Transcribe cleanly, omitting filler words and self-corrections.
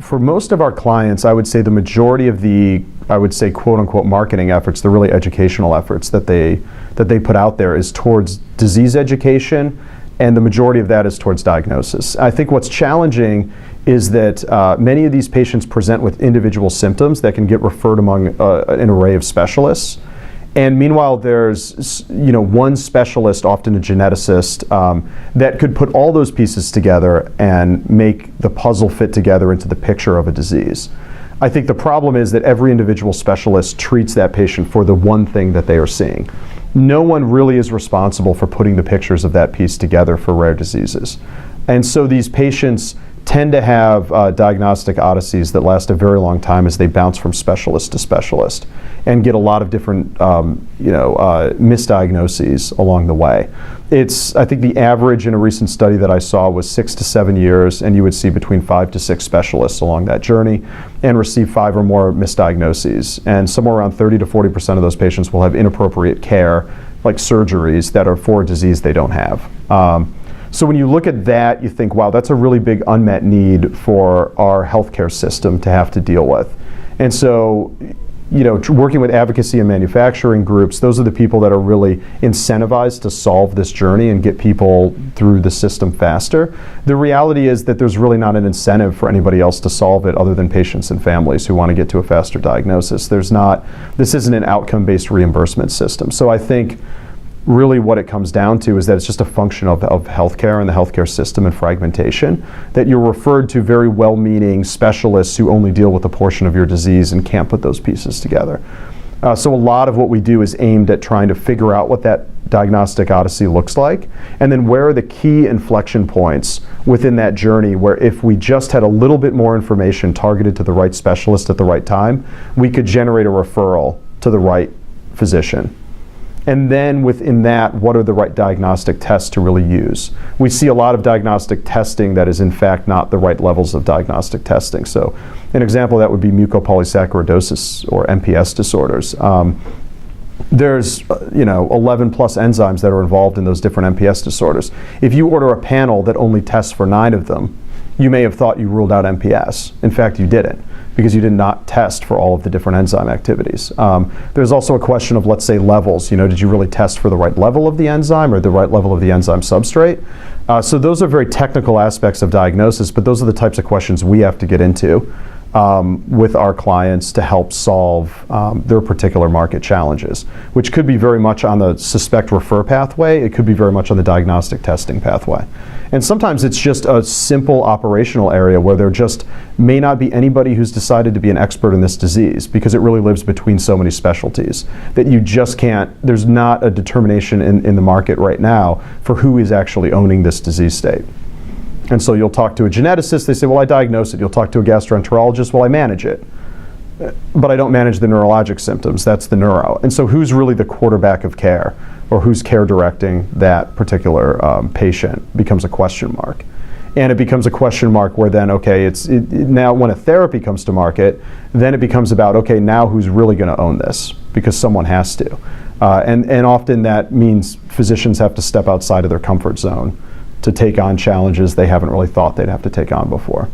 For most of our clients, I would say the majority of the, quote unquote marketing efforts, the really educational efforts that they put out there is towards disease education, and the majority of that is towards diagnosis. I think what's challenging is that many of these patients present with individual symptoms that can get referred among an array of specialists. And meanwhile, there's one specialist, often a geneticist, that could put all those pieces together and make the puzzle fit together into the picture of a disease. I think the problem is that every individual specialist treats that patient for the one thing that they are seeing. No one really is responsible for putting the pictures of that piece together for rare diseases. And so these patients tend to have diagnostic odysseys that last a very long time as they bounce from specialist to specialist and get a lot of different misdiagnoses along the way. I think the average in a recent study that I saw was 6 to 7 years, and you would see between 5 to 6 specialists along that journey and receive 5 or more misdiagnoses. And somewhere around 30 to 40% of those patients will have inappropriate care, like surgeries, that are for a disease they don't have. So when you look at that, you think, wow, that's a really big unmet need for our healthcare system to have to deal with. And so, working with advocacy and manufacturing groups, those are the people that are really incentivized to solve this journey and get people through the system faster. The reality is that there's really not an incentive for anybody else to solve it other than patients and families who want to get to a faster diagnosis. This isn't an outcome-based reimbursement system. So I think really what it comes down to is that it's just a function of healthcare and the healthcare system and fragmentation, that you're referred to very well-meaning specialists who only deal with a portion of your disease and can't put those pieces together. So a lot of what we do is aimed at trying to figure out what that diagnostic odyssey looks like, and then where are the key inflection points within that journey where if we just had a little bit more information targeted to the right specialist at the right time, we could generate a referral to the right physician. And then within that, what are the right diagnostic tests to really use? We see a lot of diagnostic testing that is in fact not the right levels of diagnostic testing. So an example of that would be mucopolysaccharidosis or MPS disorders. There's 11 plus enzymes that are involved in those different MPS disorders. If you order a panel that only tests for 9 of them, you may have thought you ruled out MPS. In fact, you didn't, because you did not test for all of the different enzyme activities. There's also a question of, let's say, levels. Did you really test for the right level of the enzyme or the right level of the enzyme substrate? So those are very technical aspects of diagnosis, but those are the types of questions we have to get into with our clients to help solve their particular market challenges, which could be very much on the suspect refer pathway. It could be very much on the diagnostic testing pathway. And sometimes it's just a simple operational area where there just may not be anybody who's decided to be an expert in this disease, because it really lives between so many specialties that you just can't, there's not a determination in the market right now for who is actually owning this disease state. And so you'll talk to a geneticist, they say, well, I diagnose it. You'll talk to a gastroenterologist, well, I manage it. But I don't manage the neurologic symptoms, that's the neuro. And so who's really the quarterback of care, or who's care directing that particular patient becomes a question mark. And it becomes a question mark where then, okay, now when a therapy comes to market, then it becomes about, okay, now who's really going to own this? Because someone has to. And often that means physicians have to step outside of their comfort zone to take on challenges they haven't really thought they'd have to take on before.